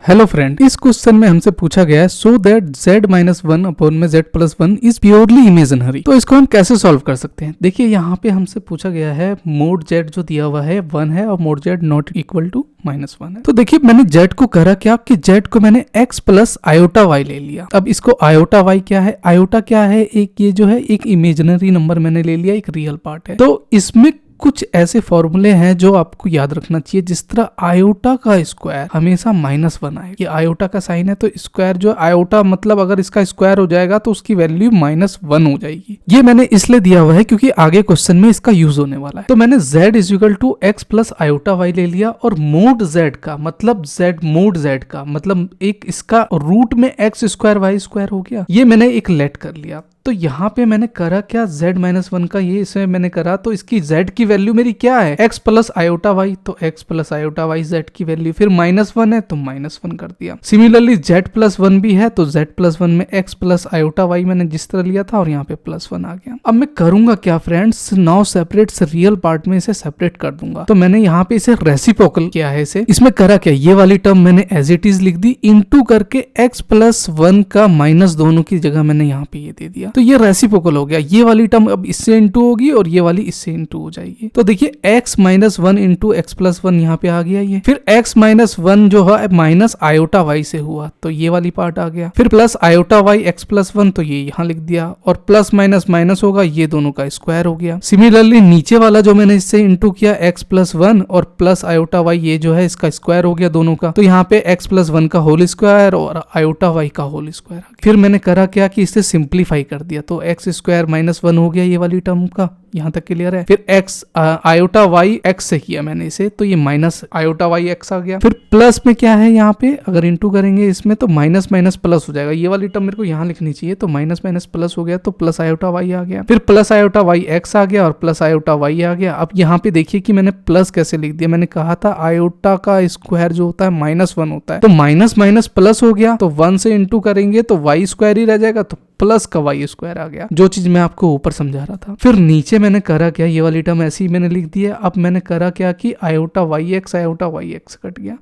Hello friend, इस question में हमसे पूछा गया है so that z minus one upon में z plus one is purely imaginary. तो इसको हम कैसे सॉल्व कर सकते हैं। देखिए यहाँ पे हमसे पूछा गया है मोड z जो दिया हुआ है 1 है और mod z not equal to -1 है। तो देखिए मैंने z को करा क्या कि z को मैंने x प्लस आयोटा y ले लिया। अब इसको आयोटा y क्या है, आयोटा क्या है, एक ये जो है एक इमेजिनरी नंबर मैंने ले लिया, एक रियल पार्ट है। तो इसमें कुछ ऐसे फॉर्मूले हैं जो आपको याद रखना चाहिए, जिस तरह आयोटा का स्क्वायर हमेशा -1 आए। ये आयोटा का साइन है तो स्क्वायर जो आयोटा मतलब अगर इसका स्क्वायर हो जाएगा तो उसकी वैल्यू -1 हो जाएगी। ये मैंने इसलिए दिया हुआ है क्योंकि आगे क्वेश्चन में इसका यूज होने वाला है। तो मैंने z is equal to x plus iota y ले लिया और मोड z का मतलब z मोड z का मतलब एक इसका रूट में x स्क्वायर y स्क्वायर हो गया, ये मैंने एक लेट कर लिया। तो यहाँ पे मैंने करा क्या, z -1 का ये इसमें मैंने करा तो इसकी z की वैल्यू मेरी क्या है, x प्लस आयोटा y, तो x plus iota y z की वैल्यू, फिर -1 है तो -1 कर दिया। सिमिलरली z प्लस 1 भी है तो z प्लस 1 में x प्लस आयोटा y मैंने जिस तरह लिया था और यहाँ पे +1 आ गया। अब मैं करूंगा क्या friends, now separate real part में इसे सेपरेट कर दूंगा। तो मैंने यहाँ पे इसे रेसिप्रोकल किया है, इसे इसमें करा क्या, ये वाली टर्म मैंने एज इट इज लिख दी, इनटू करके x प्लस 1 का माइनस दोनों की जगह मैंने यहाँ पे ये दे दिया। तो ये रेसिप्रोकल हो गया। ये वाली टर्म अब इससे इंटू होगी और ये वाली इससे इंटू हो जाएगी। तो देखिए x minus 1 into x plus 1 यहाँ पे आ गया ये। फिर x माइनस 1 जो है माइनस आयोटा y से हुआ तो ये वाली पार्ट आ गया। फिर plus iota y x plus 1 तो ये यहाँ लिख दिया और प्लस माइनस माइनस होगा, ये दोनों का स्क्वायर हो गया। सिमिलरली नीचे वाला जो मैंने इससे इंटू किया x प्लस 1 और प्लस आयोटा y, ये जो है इसका स्क्वायर हो गया दोनों का। तो यहाँ पे x प्लस 1 का होल स्क्वायर और आयोटा y का होल स्क्वायर। फिर मैंने करा क्या कि इसे सिंप्लीफाई कर दिया तो x स्क्वायर -1 हो गया ये वाली टर्म का, यहाँ तक क्लियर है। फिर x आयोटा y x से किया मैंने इसे तो ये माइनस आयोटा y x आ गया। फिर प्लस में क्या है, यहाँ पे अगर इंटू करेंगे इसमें तो माइनस माइनस प्लस हो जाएगा। ये वाली टर्म मेरे को यहाँ लिखनी चाहिए तो माइनस माइनस प्लस हो गया तो प्लस आयोटा y आ गया। फिर प्लस आयोटा y x आ गया और प्लस आयोटा y आ गया। अब यहाँ पे देखिए कि मैंने प्लस कैसे लिख दिया, मैंने कहा था आयोटा का स्क्वायर जो होता है -1 होता है, तो माइनस माइनस प्लस हो गया तो 1 से इंटू करेंगे तो y स्क्वायर ही रह जाएगा तो प्लस का y स्क्वायर आ गया, जो चीज मैं आपको ऊपर समझा रहा था। फिर नीचे मैंने करा क्या, ये वाली टर्म ऐसी मैंने लिख दी है। अब मैंने करा क्या कि आयोटा y x कट गया।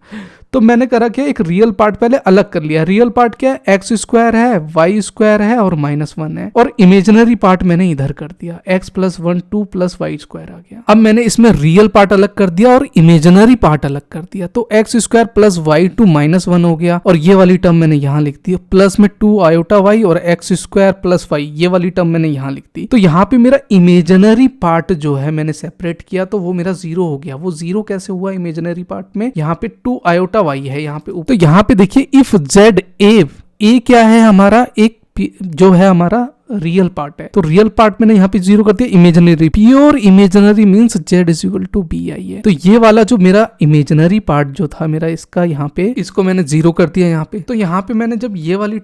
तो मैंने करा क्या, एक रियल पार्ट पहले अलग कर लिया। रियल पार्ट क्या है, x स्क्वायर है, y स्क्वायर है और -1 है, और इमेजिनरी पार्ट मैंने इधर कर दिया, x plus 1 2 plus y square आ गया। अब मैंने इसमें रियल पार्ट अलग कर दिया और इमेजिनरी पार्ट अलग कर दिया तो x square plus y two -1 हो गया और ये वाली टर्म मैंने यहाँ लिख दी, प्लस में 2 आयोटा y और x स्क्वायर प्लस y, ये वाली टर्म मैंने यहाँ लिख दी। तो यहाँ पे मेरा इमेजिनरी पार्ट जो है मैंने सेपरेट किया तो वो मेरा 0 हो गया। वो 0 कैसे हुआ इमेजिनरी पार्ट में, यहाँ पे 2 आयोटा y है यहाँ पे। तो यहाँ पे देखिए इफ z a क्या है हमारा, एक जो है हमारा रियल पार्ट है तो रियल पार्ट मैंने यहाँ पे 0 कर दिया। Imaginary, pure imaginary means z is equal to bi है। तो ये वाला जो मेरा इमेजिनरी पार्ट जो था मेरा, इसका यहाँ पे इसको मैंने 0 कर दिया यहाँ पे। तो यहाँ पे मैंने जब ये वाली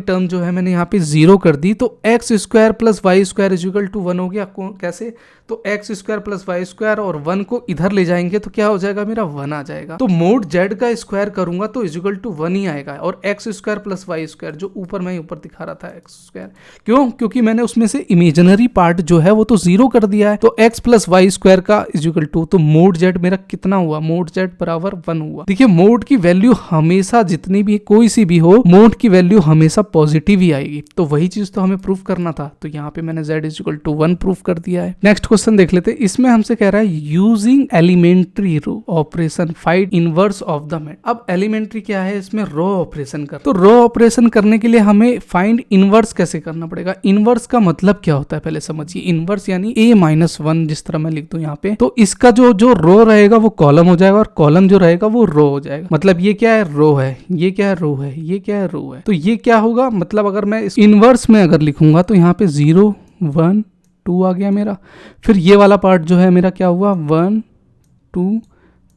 टर्म जो है मैंने यहाँ पे 0 कर दी तो x square plus y square is equal to 1 हो गया। कैसे, तो x square plus y square और 1 को इधर ले जाएंगे तो क्या हो जाएगा, मेरा 1 आ जाएगा। तो मोड z का स्क्वायर करूंगा तो इज इक्वल टू 1 ही आएगा और x square plus y square जो ऊपर मैं ऊपर दिखा रहा था x स्क्वायर, क्यों, क्योंकि मैंने उसमें से इमेजिनरी पार्ट जो है वो तो 0 कर दिया है तो x प्लस वाई स्क्वायर का इज इक्वल टू, तो मोड z मेरा कितना हुआ, मोड z बराबर 1 हुआ। देखिए मोड की वैल्यू हमेशा जितनी भी कोई सी भी हो, मोड की वैल्यू हमेशा पॉजिटिव ही आएगी। तो वही चीज तो हमें प्रूफ करना था तो यहाँ पे मैंने z is equal to 1 proof कर दिया है। नेक्स्ट क्वेश्चन देख लेते हैं। इसमें हमसे कह रहा है using elementary row operation find inverse of the matrix. अब एलिमेंट्री क्या है, इसमें रो ऑपरेशन कर, तो रो ऑपरेशन करने के लिए हमें फाइंड इनवर्स कैसे करना पड़ेगा। इनवर्स का मतलब क्या होता है पहले समझिए। इनवर्स यानी a-1 जिस तरह मैं लिख दूं यहाँ पे, तो इसका जो रो रहेगा वो कॉलम हो जाएगा और कॉलम जो रहेगा वो रो हो जाएगा। मतलब ये क्या है, रो है, ये क्या है, रो है, ये क्या है, रो है। तो ये क्या होगा, मतलब अगर मैं इस इनवर्स में अगर लिखूंगा तो यहाँ पे 0 1 2 आ गया मेरा। फिर ये वाला पार्ट जो है मेरा क्या हुआ, 1 2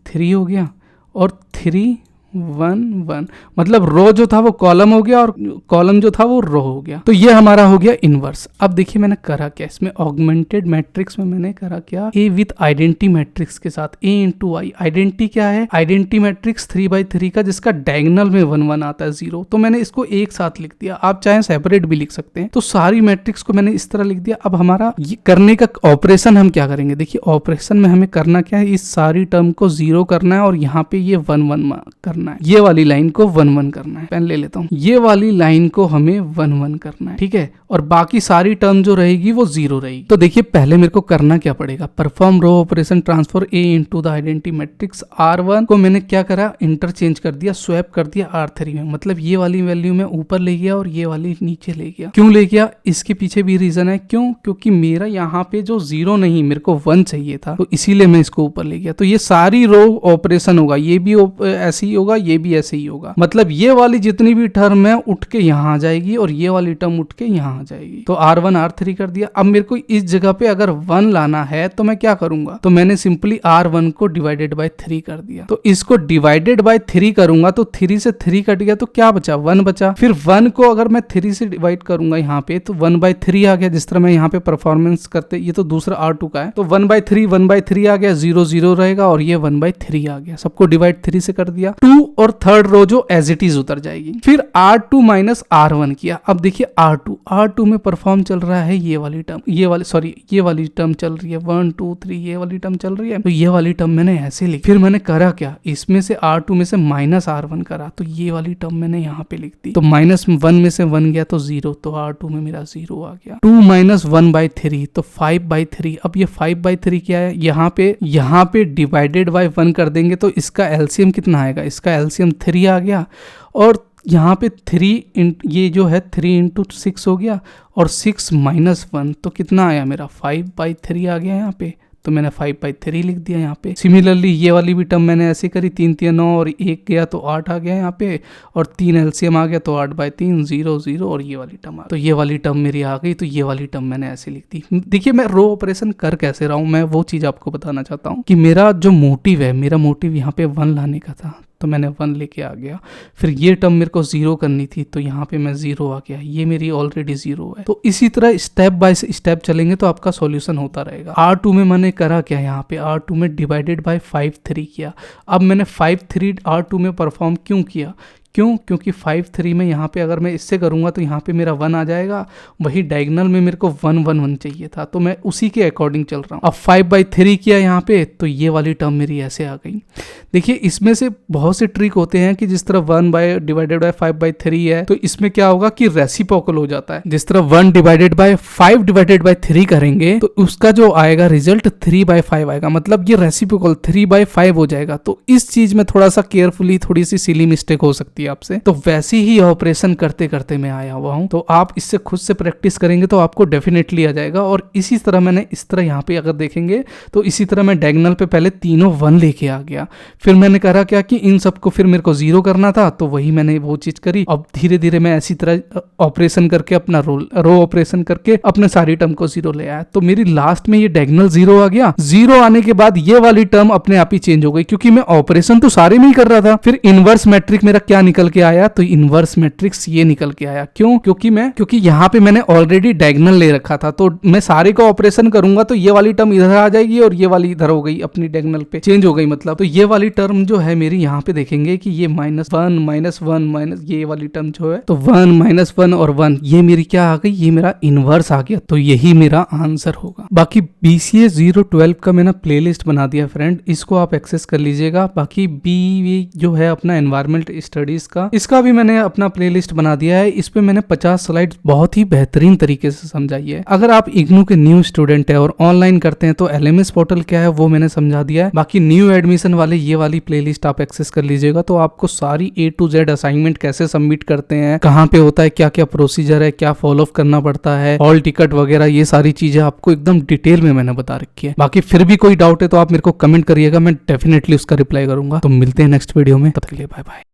3 हो गया और 3 1 1, मतलब रो जो था वो कॉलम हो गया और कॉलम जो था वो रो हो गया। तो ये हमारा हो गया इनवर्स। अब देखिए मैंने करा क्या, इसमें ऑगमेंटेड मैट्रिक्स में मैंने करा क्या, ए विथ आइडेंटिटी मैट्रिक्स के साथ a इंटू आई। आइडेंटिटी क्या है, आइडेंटिटी मैट्रिक्स 3/3 का जिसका डायगोनल में 1 1 आता है 0, तो मैंने इसको एक साथ लिख दिया। आप चाहे सेपरेट भी लिख सकते हैं। तो सारी मैट्रिक्स को मैंने इस तरह लिख दिया। अब हमारा ये करने का ऑपरेशन हम क्या करेंगे, देखिए ऑपरेशन में हमें करना क्या है, इस सारी टर्म को 0 करना है और यहाँ पे ये 1 1 करना करना है, ये वाली लाइन को 1 1 करना है। पेन ले लेता हूँ, ये वाली लाइन को हमें 1 1 करना है, ठीक है। और बाकी सारी टर्म जो रहेगी वो 0 रहेगी। तो देखिए पहले मेरे को करना क्या पड़ेगा, perform row operation transfer A into the identity matrix R1 को मैंने क्या करा, इंटरचेंज कर दिया, स्वैप कर दिया R3 में। मतलब ये वाली वैल्यू में ऊपर ले गया और ये वाली नीचे ले गया। क्यों ले गया, इसके पीछे भी रीजन है। क्यों, क्योंकि मेरा यहाँ पे जो 0 नहीं, मेरे को 1 चाहिए था, तो इसीलिए मैं इसको ऊपर ले गया। तो ये सारी रो ऑपरेशन होगा, ये भी ऐसे ही होगा, ये भी ऐसे ही होगा। मतलब ये वाली जितनी भी टर्म है उठ के यहाँ आ जाएगी और ये वाली टर्म उठ के यहाँ आ जाएगी। तो R1 R3 कर दिया। अब मेरे को इस जगह पे अगर 1 लाना है तो मैं क्या करूंगा, तो मैंने सिंपली R1 को डिवाइडेड बाय 3 कर दिया। तो इसको डिवाइडेड बाय 3 करूंगा तो 3 से 3 कट गया, तो क्या बचा, 1 बचा। फिर 1 को अगर मैं 3 से डिवाइड करूंगा यहाँ पे तो 1/3 आ गया। जिस तरह मैं यहाँ पे परफॉर्मेंस करते, ये तो दूसरा R2 का है, तो 1/3 आ गया, 0 0 रहेगा और ये 1/3 आ गया। सबको डिवाइड 3 से कर दिया। 2 और थर्ड रो जो एज इट इज उतर जाएगी। फिर R2 माइनस R1 किया। अब देखिए R2 में परफॉर्म चल रहा है ये वाली टर्म, ये वाली टर्म चल रही है 1 2 3, ये वाली टर्म चल रही है। तो ये वाली टर्म मैंने ऐसे लिखी। फिर मैंने करा क्या, इसमें से R2 में से माइनस R1 करा, तो ये वाली टर्म मैंने यहाँ पे लिख दी। तो -1 में से 1 गया तो 0, तो R2 में मेरा 0 आ गया। 2 - 1/3 तो 5/3। अब ये 5/3 क्या है, यहाँ पे डिवाइडेड बाय 1 कर देंगे तो इसका एलसीएम कितना आएगा, इसका एलसीएम 3 आ गया। और यहाँ पे 3 ये जो है 3 × 6 हो गया और 6 - 1 तो कितना आया मेरा 5/3 आ गया यहाँ पे। तो मैंने 5/3 लिख दिया यहाँ पे। सिमिलरली ये वाली भी टर्म मैंने ऐसे करी, 3 3 9 और 1 गया तो 8 आ गया यहाँ पे, और 3 एलसीएम आ गया तो 8/3 0 0 और ये वाली टर्म आ गई। तो ये वाली टर्म मेरी आ गई, तो ये वाली टर्म मैंने ऐसे लिख दी। देखिए मैं रो ऑपरेशन कर कैसे रहा हूँ, मैं वो चीज़ आपको बताना चाहता हूँ कि मेरा जो मोटिव है, मेरा मोटिव यहाँ पे 1 लाने का था, तो मैंने 1 लेके आ गया। फिर ये टर्म मेरे को 0 करनी थी, तो यहाँ पे मैं 0 आ गया, ये मेरी ऑलरेडी 0 है। तो इसी तरह स्टेप बाय स्टेप चलेंगे तो आपका सॉल्यूशन होता रहेगा। R2 में मैंने करा क्या, यहाँ पे R2 में डिवाइडेड बाय 5/3 किया। अब मैंने 5/3 R2 में परफॉर्म क्यों किया, क्योंकि 5/3 में यहाँ पे अगर मैं इससे करूँगा तो यहाँ पे मेरा 1 आ जाएगा। वही डायगोनल में मेरे को 1 1 1 चाहिए था, तो मैं उसी के अकॉर्डिंग चल रहा हूँ। अब 5/3 किया यहाँ पे, तो ये वाली टर्म मेरी ऐसे आ गई। देखिए इसमें से बहुत से ट्रिक होते हैं कि जिस तरह 1 डिवाइडेड बाय 5/3 है, तो इसमें क्या होगा कि रेसिप्रोकल हो जाता है। जिस तरह 1 डिवाइडेड बाय 5 डिवाइडेड बाय 3 करेंगे तो उसका जो आएगा रिजल्ट 3/5 आएगा, मतलब ये रेसिप्रोकल 3/5 हो जाएगा। तो इस चीज में थोड़ा सा केयरफुली, थोड़ी सी सिली मिस्टेक हो सकती है आपसे। तो वैसे ही ऑपरेशन करते करते मैं आया हुआ हूं, तो आप इससे खुद से प्रैक्टिस करेंगे तो आपको डेफिनेटली आ जाएगा। और इसी तरह मैंने इस तरह यहाँ पे अगर देखेंगे तो इसी तरह मैं डायगोनल पे पहले तीनों 1 लेके आ गया। फिर मैंने करा क्या कि इन सबको फिर मेरे को 0 करना था, तो वही मैंने वो चीज करी। अब धीरे धीरे मैं ऐसी तरह ऑपरेशन करके अपना रो ऑपरेशन करके अपने सारी टर्म को 0 ले आया। तो मेरी लास्ट में ये डायगोनल 0 आ गया। 0 आने के बाद ये वाली टर्म अपने आप ही चेंज हो गई, क्योंकि मैं ऑपरेशन तो सारे में ही कर रहा था। फिर इनवर्स मैट्रिक मेरा क्या निकल के आया, तो इनवर्स मैट्रिक्स ये निकल के आया। क्यों, क्योंकि यहाँ पे मैंने ऑलरेडी डायगोनल ले रखा था, तो मैं सारे का ऑपरेशन करूंगा तो ये वाली टर्म इधर आ जाएगी और ये वाली इधर हो गई, अपनी डायगोनल पे चेंज हो गई। मतलब तो ये वाली टर्म जो है मेरी यहाँ पे देखेंगे कि ये -1 ये वाली टर्म जो है, तो 1 - 1 और 1 ये मेरी क्या आ गई, ये मेरा इनवर्स आ गया। तो यही मेरा आंसर होगा। बाकी BCA 012 का मैंने प्लेलिस्ट बना दिया फ्रेंड, इसको आप एक्सेस कर लीजिएगा। बाकी B जो है अपना एनवायरमेंट स्टडीज का, इसका भी मैंने अपना प्लेलिस्ट बना दिया है। इस पे मैंने 50 स्लाइड बहुत ही बेहतरीन तरीके से समझाई है। अगर आप इग्नू के न्यू स्टूडेंट है और ऑनलाइन करते हैं तो LMS पोर्टल क्या है वो मैंने समझा दिया है। बाकी न्यू एडमिशन वाले ये वाली प्लेलिस्ट आप एक्सेस कर लीजिएगा, तो आपको सारी A to Z असाइनमेंट कैसे सबमिट करते हैं, कहाँ पे होता है, क्या क्या प्रोसीजर है, क्या फॉलो करना पड़ता है, हॉल टिकट वगैरह, ये सारी चीजें आपको एकदम डिटेल में मैंने बता रखी है। बाकी फिर भी कोई डाउट है तो आप मेरे को कमेंट करिएगा, मैं डेफिनेटली उसका रिप्लाई करूंगा। तो मिलते हैं नेक्स्ट वीडियो में, तब तक के लिए बाय बाय।